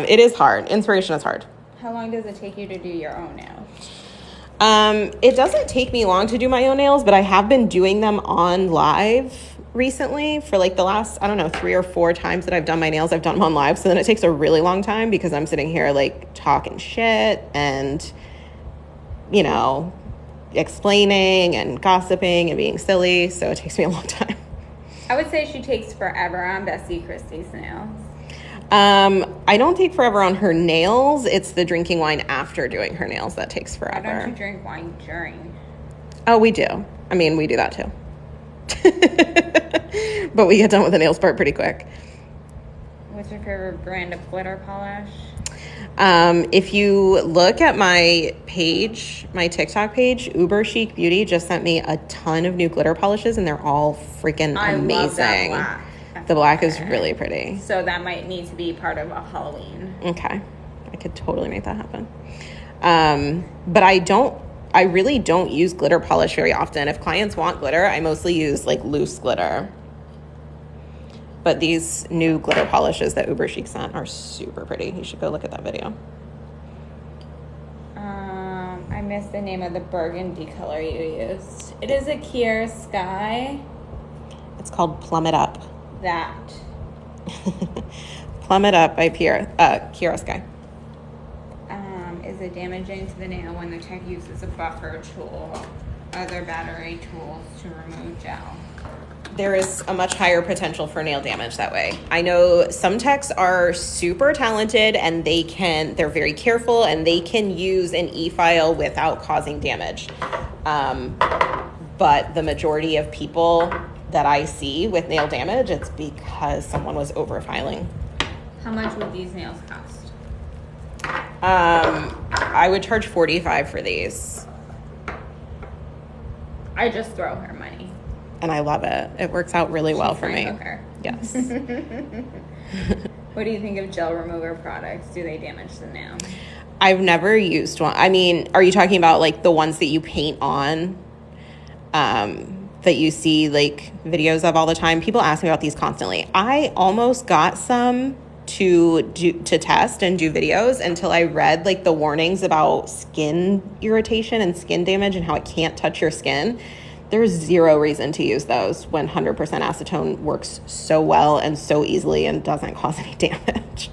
It is hard. Inspiration is hard. How long does it take you to do your own nails? It doesn't take me long to do my own nails, but I have been doing them on live recently for like the last, 3 or 4 times that I've done my nails. I've done them on live. So then it takes a really long time because I'm sitting here like talking shit and, explaining and gossiping and being silly. So it takes me a long time. I would say she takes forever on Bessie Christie's nails. I don't take forever on her nails. It's the drinking wine after doing her nails that takes forever. Why don't you drink wine during? Oh, we do. I mean, we do that too. But we get done with the nails part pretty quick. What's your favorite brand of glitter polish? If you look at my page, my TikTok page, Uber Chic Beauty just sent me a ton of new glitter polishes and they're all freaking amazing. Love that black. The black is really pretty. So that might need to be part of a Halloween. Okay. I could totally make that happen. But I really don't use glitter polish very often. If clients want glitter, I mostly use like loose glitter. But these new glitter polishes that Uber Chic sent are super pretty. You should go look at that video. I missed the name of the burgundy color you used. It is a Kier Sky. It's called Plum It Up. That. Plum It Up by Kier Sky. Is it damaging to the nail when the tech uses a buffer tool, other battery tools to remove gel? There is a much higher potential for nail damage that way. I know some techs are super talented and they're very careful and they can use an e-file without causing damage. But the majority of people that I see with nail damage, it's because someone was over-filing. How much would these nails cost? I would charge $45 for these. I just throw her money. And I love it. It works out really well for me. Hooker. Yes. What do you think of gel remover products? Do they damage the nail? I've never used one. I mean, are you talking about like the ones that you paint on, that you see like videos of all the time? People ask me about these constantly. I almost got some to test and do videos until I read like the warnings about skin irritation and skin damage and how it can't touch your skin. there's zero reason to use those when 100% acetone works so well and so easily and doesn't cause any damage.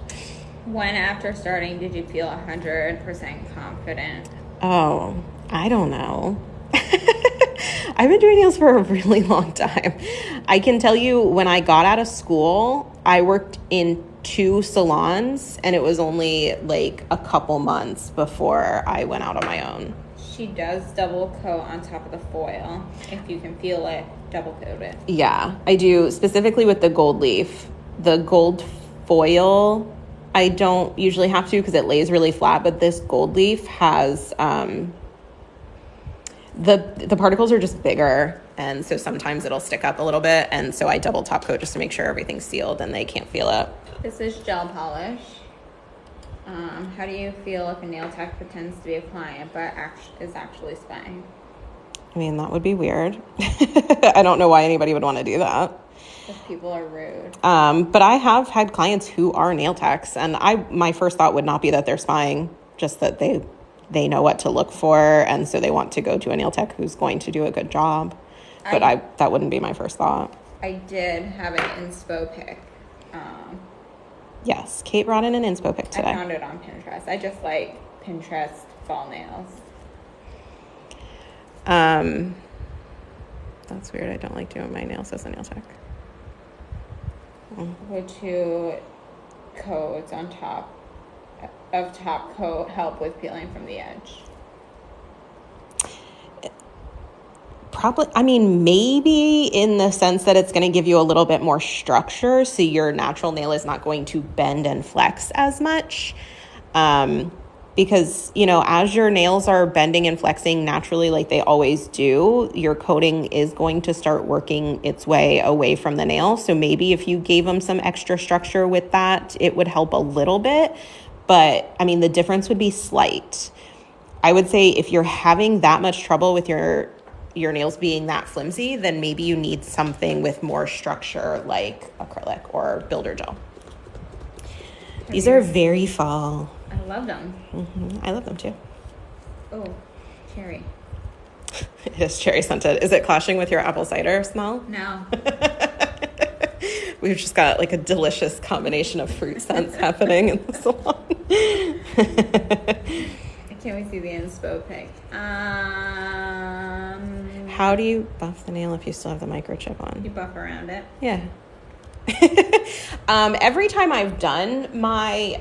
When after starting did you feel 100% confident? Oh, I don't know. I've been doing nails for a really long time. I can tell you when I got out of school, I worked in 2 salons, and it was only like a couple months before I went out on my own. She does double coat on top of the foil. If you can feel it, double coat it. Yeah, I do, specifically with the gold leaf. The gold foil, I don't usually have to because it lays really flat, but this gold leaf has the particles are just bigger, and so sometimes it'll stick up a little bit, and so I double top coat just to make sure everything's sealed and they can't feel it. This is gel polish. How do you feel if a nail tech pretends to be a client but is actually spying? I mean, that would be weird. I don't know why anybody would want to do that. Because people are rude. But I have had clients who are nail techs, and my first thought would not be that they're spying, just that they know what to look for, and so they want to go to a nail tech who's going to do a good job. But that wouldn't be my first thought. I did have an inspo pic. Yes, Kate brought in an inspo pic today. I found it on Pinterest. I just like Pinterest fall nails. That's weird. I don't like doing my nails as a nail tech. Would 2 coats on top of top coat help with peeling from the edge? Probably, I mean, maybe in the sense that it's going to give you a little bit more structure, so your natural nail is not going to bend and flex as much. Because, as your nails are bending and flexing naturally like they always do, your coating is going to start working its way away from the nail. So maybe if you gave them some extra structure with that, it would help a little bit. But, I mean, the difference would be slight. I would say if you're having that much trouble with your nails being that flimsy, then maybe you need something with more structure like acrylic or builder gel. These are very fall. I love them. Mm-hmm. I love them too. Oh, cherry. It is cherry scented. Is it clashing with your apple cider smell? No. We've just got like a delicious combination of fruit scents happening in the salon. Can we see the inspo pic? How do you buff the nail if you still have the microchip on? You buff around it. Yeah. Every time I've done my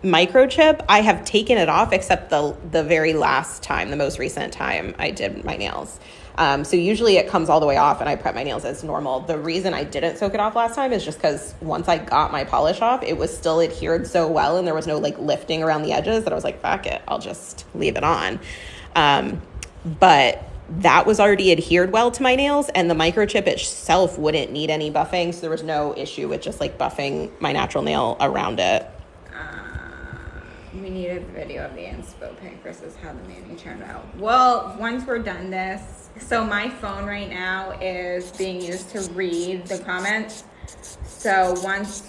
microchip, I have taken it off, except the very last time, the most recent time I did my nails. So usually it comes all the way off and I prep my nails as normal. The reason I didn't soak it off last time is just because once I got my polish off, it was still adhered so well and there was no like lifting around the edges that I was like, fuck it, I'll just leave it on. But that was already adhered well to my nails, and the microchip itself wouldn't need any buffing, so there was no issue with just like buffing my natural nail around it. We need a video of the inspo pic versus how the mani turned out. Well, once we're done this, so my phone right now is being used to read the comments. So once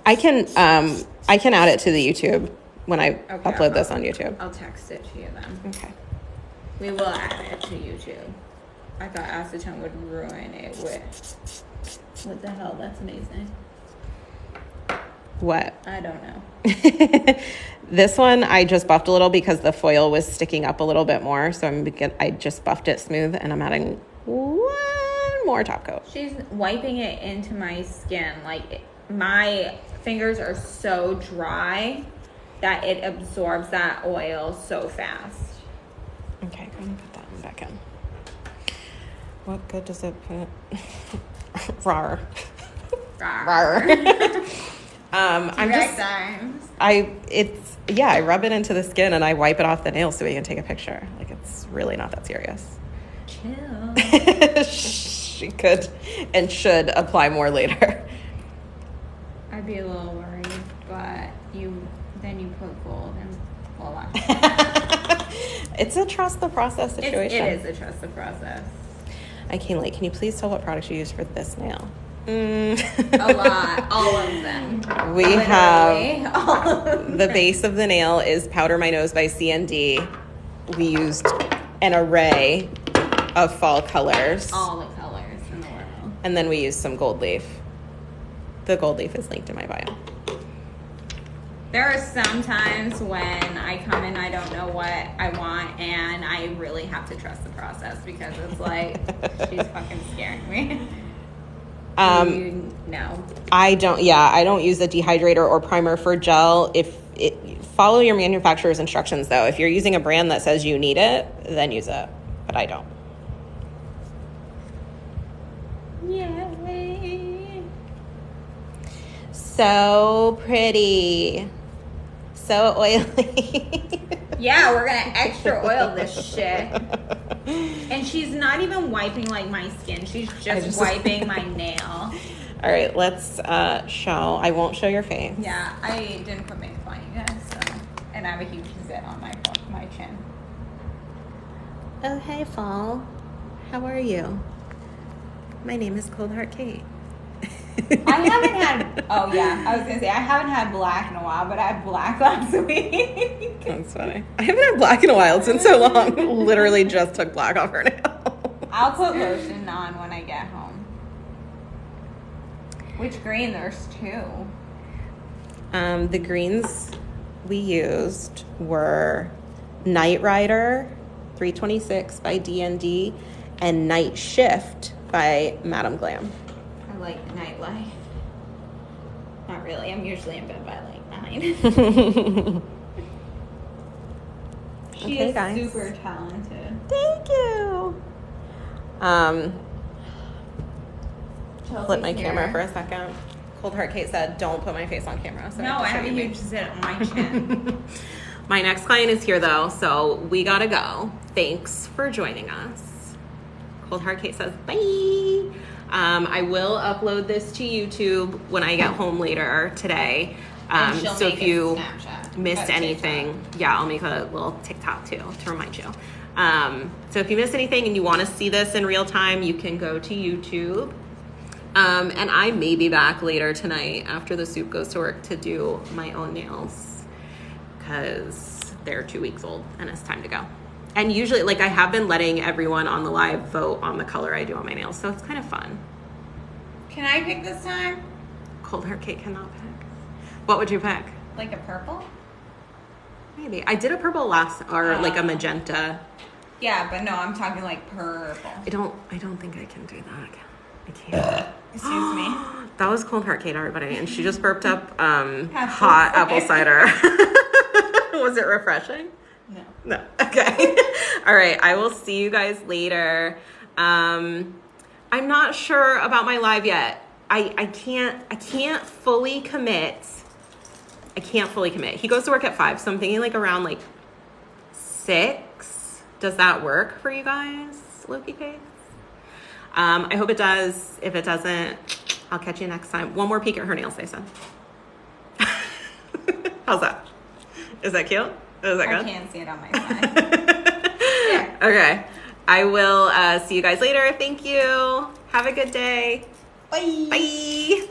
I can add it to the YouTube when I upload this on YouTube. I'll text it to you then. Okay. We will add it to YouTube. I thought acetone would ruin it with... What the hell? That's amazing. What? I don't know. This one I just buffed a little because the foil was sticking up a little bit more. So I just buffed it smooth, and I'm adding one more top coat. She's wiping it into my skin. Like, my fingers are so dry that it absorbs that oil so fast. Okay, go ahead and put that one back in. What good does it put? Rawr. Rawr. I rub it into the skin and I wipe it off the nail so we can take a picture. Like, it's really not that serious. Chill. She could and should apply more later. I'd be a little worried, but then you put gold and voila. It's a trust the process situation. It is a trust the process. Can you please tell what products you use for this nail? A lot. All of them. We literally have the base of the nail is Powder My Nose by CND. We used an array of fall colors. All the colors in the world. And then we use some gold leaf. The gold leaf is linked in my bio. There are some times when I come in, I don't know what I want, and I really have to trust the process because it's like, she's fucking scaring me. No. I don't use a dehydrator or primer for gel. Follow your manufacturer's instructions though. If you're using a brand that says you need it, then use it. But I don't. Yay. So pretty. So oily. Yeah, we're gonna extra oil this shit. And she's not even wiping like my skin. She's just wiping my nail. All right, let's show. I won't show your face. Yeah, I didn't put makeup on you guys, so. And I have a huge zit on my chin. Oh, hey, Fall. How are you? My name is Cold Heart Kate. I haven't had, I was going to say, I haven't had black in a while, but I had black last week. That's funny. I haven't had black in a while. It's been so long. Literally just took black off her nail. I'll put lotion on when I get home. Which green? There's two. The greens we used were Night Rider 326 by D&D and Night Shift by Madame Glam. I like nightlife. Not really. I'm usually in bed by like 9. She is guys. super talented. Thank you. Flip my camera for a second. Cold Heart Kate said, "Don't put my face on camera." So no, I have a huge zit on my chin. My next client is here though, so we gotta go. Thanks for joining us. Cold Heart Kate says, "Bye." I will upload this to YouTube when I get home later today. So if you missed anything, I'll make a little TikTok too to remind you. So if you missed anything and you want to see this in real time, you can go to YouTube. And I may be back later tonight after the soup goes to work to do my own nails because they're 2 weeks old and it's time to go. And usually, like, I have been letting everyone on the live vote on the color I do on my nails, so it's kind of fun. Can I pick this time? Cold Heart Kate cannot pick. What would you pick? Like a purple? Maybe. I did a purple like a magenta. Yeah, but no, I'm talking like purple. I don't think I can do that. I can't. Excuse me. That was Cold Heart Kate, everybody, and she just burped up hot apple cider. Was it refreshing? No. Okay. All right. I will see you guys later. I'm not sure about my live yet. I can't fully commit. He goes to work at 5, so I'm thinking like around like 6. Does that work for you guys, Loki Cakes? I hope it does. If it doesn't, I'll catch you next time. One more peek at her nails, they said. How's that? Is that cute? Is that good? I can't see it on my side. Yeah. Okay. I will see you guys later. Thank you. Have a good day. Bye. Bye.